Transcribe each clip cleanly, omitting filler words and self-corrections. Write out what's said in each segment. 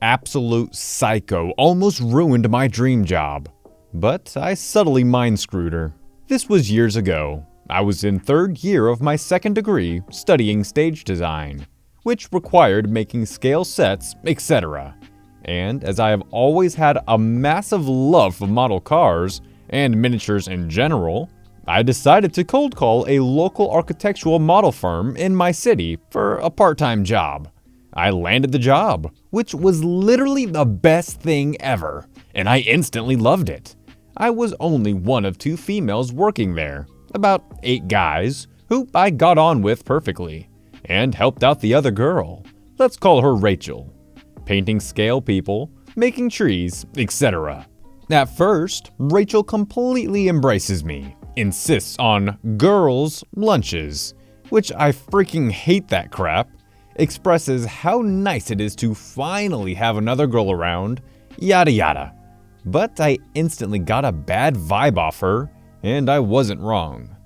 absolute psycho almost ruined my dream job. But I subtly mind-screwed her. This was years ago. I was in third year of my second degree studying stage design, which required making scale sets, etc. And as I have always had a massive love for model cars and miniatures in general, I decided to cold call a local architectural model firm in my city for a part-time job. I landed the job, which was literally the best thing ever, and I instantly loved it. I was only one of 2 females working there, about 8 guys, who I got on with perfectly, and helped out the other girl. Let's call her Rachel. Painting scale people, making trees, etc. At first, Rachel completely embraces me, insists on girls' lunches, which I freaking hate that crap, expresses how nice it is to finally have another girl around, yada yada. But I instantly got a bad vibe off her, and I wasn't wrong.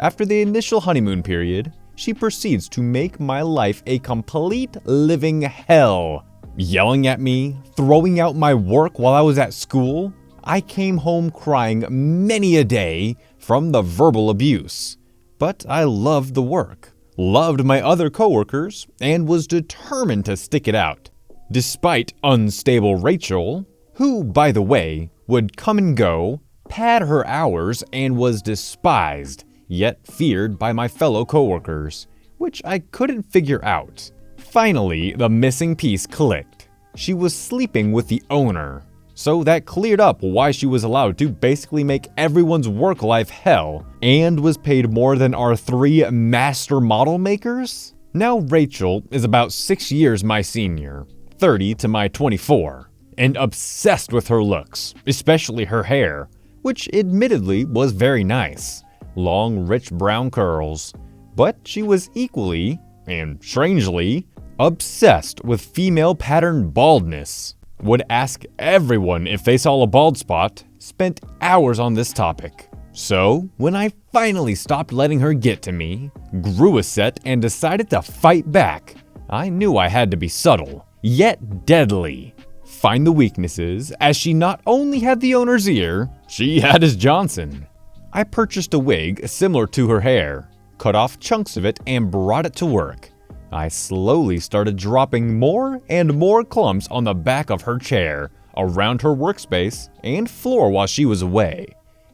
After the initial honeymoon period, she proceeds to make my life a complete living hell. Yelling at me, throwing out my work while I was at school. I came home crying many a day from the verbal abuse. But I loved the work, loved my other coworkers, and was determined to stick it out. Despite unstable Rachel, who, by the way, would come and go, pad her hours, and was despised, yet feared by my fellow coworkers, which I couldn't figure out. Finally, the missing piece clicked. She was sleeping with the owner. So that cleared up why she was allowed to basically make everyone's work life hell and was paid more than our 3 master model makers? Now Rachel is about 6 years my senior, 30 to my 24, and obsessed with her looks, especially her hair, which admittedly was very nice. Long, rich brown curls. But she was equally, and strangely, obsessed with female pattern baldness. Would ask everyone if they saw a bald spot, spent hours on this topic. So, when I finally stopped letting her get to me, grew a set and decided to fight back, I knew I had to be subtle, yet deadly. Find the weaknesses, as she not only had the owner's ear, she had his Johnson. I purchased a wig similar to her hair, cut off chunks of it and brought it to work. I slowly started dropping more and more clumps on the back of her chair, around her workspace and floor while she was away,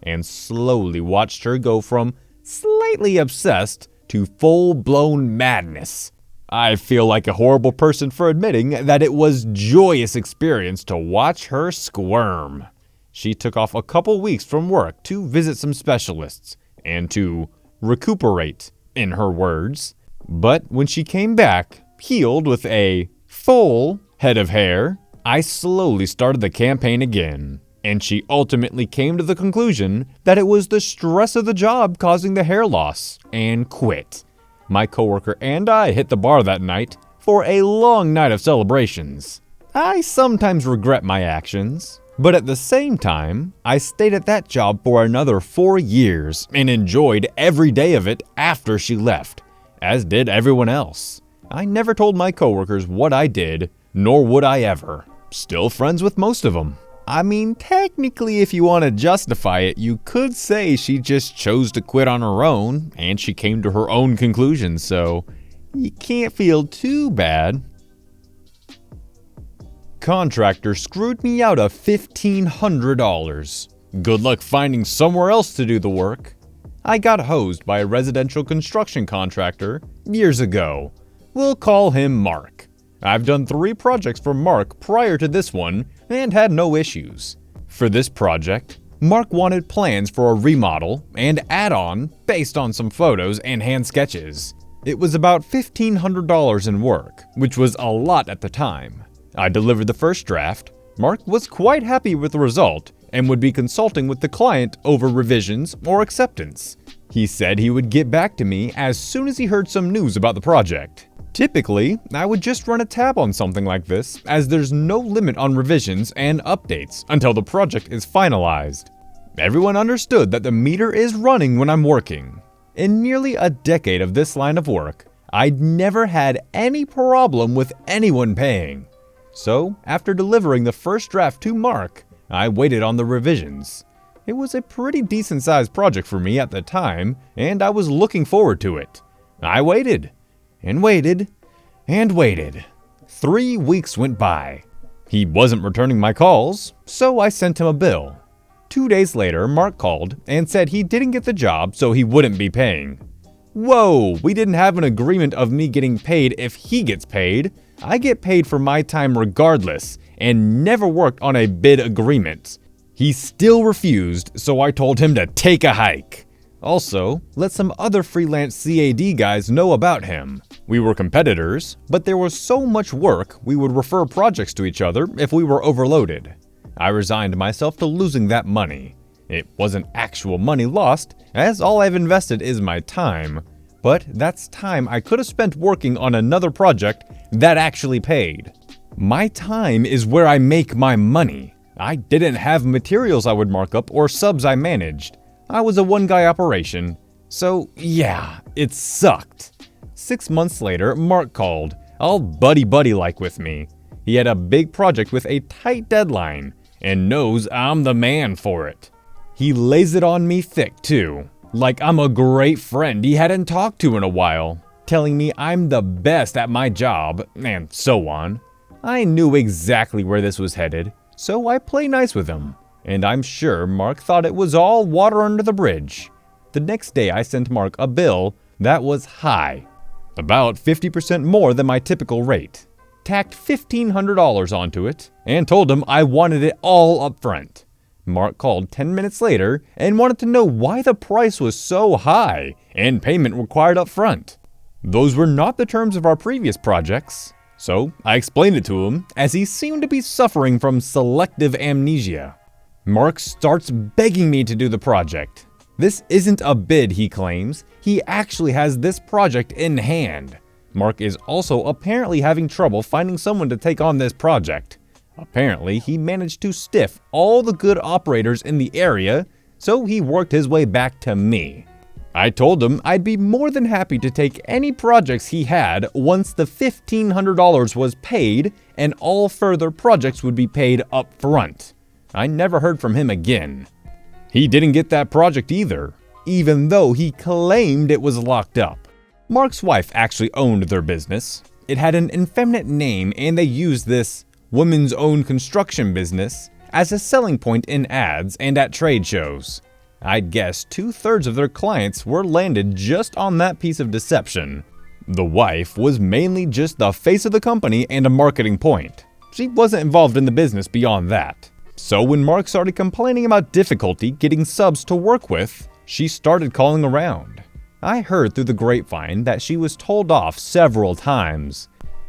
and slowly watched her go from slightly obsessed to full-blown madness. I feel like a horrible person for admitting that it was a joyous experience to watch her squirm. She took off a couple weeks from work to visit some specialists and to recuperate, in her words. But when she came back, healed with a full head of hair, I slowly started the campaign again, and she ultimately came to the conclusion that it was the stress of the job causing the hair loss, and quit. My coworker and I hit the bar that night for a long night of celebrations. I sometimes regret my actions, but at the same time, I stayed at that job for another 4 years and enjoyed every day of it after she left, as did everyone else. I never told my coworkers what I did, nor would I ever. Still friends with most of them. I mean, technically, if you want to justify it, you could say she just chose to quit on her own, and she came to her own conclusions, so you can't feel too bad. Contractor screwed me out of $1,500. Good luck finding somewhere else to do the work. I got hosed by a residential construction contractor years ago. We'll call him Mark. I've done 3 projects for Mark prior to this one and had no issues. For this project, Mark wanted plans for a remodel and add-on based on some photos and hand sketches. It was about $1,500 in work, which was a lot at the time. I delivered the first draft. Mark was quite happy with the result and would be consulting with the client over revisions or acceptance. He said he would get back to me as soon as he heard some news about the project. Typically, I would just run a tab on something like this, as there's no limit on revisions and updates until the project is finalized. Everyone understood that the meter is running when I'm working. In nearly a decade of this line of work, I'd never had any problem with anyone paying. So, after delivering the first draft to Mark, I waited on the revisions. It was a pretty decent-sized project for me at the time, and I was looking forward to it. I waited, and waited, and waited. 3 weeks went by. He wasn't returning my calls, so I sent him a bill. 2 days later, Mark called and said he didn't get the job, so he wouldn't be paying. Whoa, we didn't have an agreement of me getting paid if he gets paid. I get paid for my time regardless, and never worked on a bid agreement. He still refused, so I told him to take a hike. Also, let some other freelance CAD guys know about him. We were competitors, but there was so much work we would refer projects to each other if we were overloaded. I resigned myself to losing that money. It wasn't actual money lost, as all I've invested is my time, but that's time I could have spent working on another project that actually paid. My time is where I make my money. I didn't have materials I would mark up or subs I managed. I was a one-guy operation. So yeah, it sucked. 6 months later, Mark called, all buddy-like with me. He had a big project with a tight deadline, and knows I'm the man for it. He lays it on me thick too, like I'm a great friend he hadn't talked to in a while, telling me I'm the best at my job, and so on. I knew exactly where this was headed, so I play nice with him, and I'm sure Mark thought it was all water under the bridge. The next day I sent Mark a bill that was high, about 50% more than my typical rate, tacked $1,500 onto it, and told him I wanted it all up front. Mark called 10 minutes later and wanted to know why the price was so high and payment required up front. Those were not the terms of our previous projects. So I explained it to him, as he seemed to be suffering from selective amnesia. Mark starts begging me to do the project. This isn't a bid, he claims. He actually has this project in hand. Mark is also apparently having trouble finding someone to take on this project. Apparently, he managed to stiff all the good operators in the area, so he worked his way back to me. I told him I'd be more than happy to take any projects he had once the $1,500 was paid, and all further projects would be paid up front. I never heard from him again. He didn't get that project either, even though he claimed it was locked up. Mark's wife actually owned their business. It had an effeminate name, and they used this women's own construction business as a selling point in ads and at trade shows. I'd guess 2/3 of their clients were landed just on that piece of deception. The wife was mainly just the face of the company and a marketing point. She wasn't involved in the business beyond that. So when Mark started complaining about difficulty getting subs to work with, she started calling around. I heard through the grapevine that she was told off several times.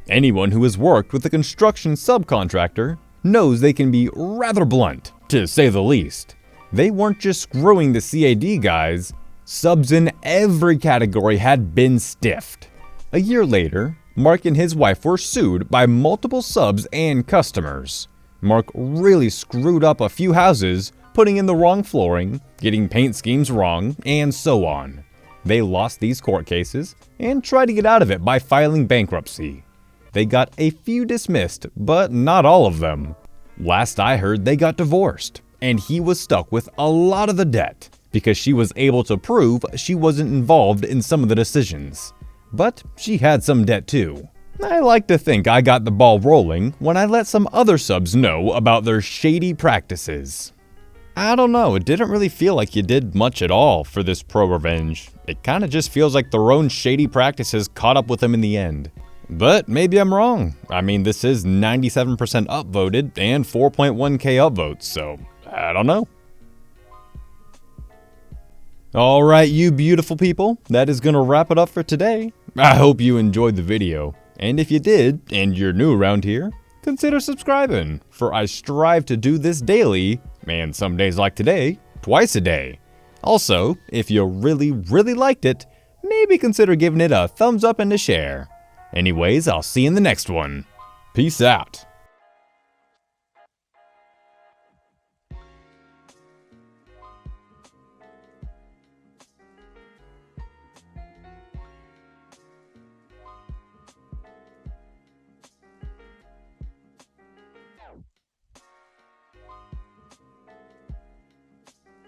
Anyone who has worked with a construction subcontractor knows they can be rather blunt, to say the least. They weren't just screwing the CAD guys, subs in every category had been stiffed. A year later, Mark and his wife were sued by multiple subs and customers. Mark really screwed up a few houses, putting in the wrong flooring, getting paint schemes wrong, and so on. They lost these court cases and tried to get out of it by filing bankruptcy. They got a few dismissed, but not all of them. Last I heard, they got divorced, and he was stuck with a lot of the debt because she was able to prove she wasn't involved in some of the decisions. But she had some debt too. I like to think I got the ball rolling when I let some other subs know about their shady practices. I don't know, it didn't really feel like you did much at all for this pro revenge. It kinda just feels like their own shady practices caught up with them in the end. But maybe I'm wrong. I mean, this is 97% upvoted and 4.1k upvotes, so I don't know. Alright, you beautiful people, that is gonna wrap it up for today. I hope you enjoyed the video. And if you did, and you're new around here, consider subscribing, for I strive to do this daily, and some days like today, twice a day. Also, if you really liked it, maybe consider giving it a thumbs up and a share. Anyways, I'll see you in the next one. Peace out.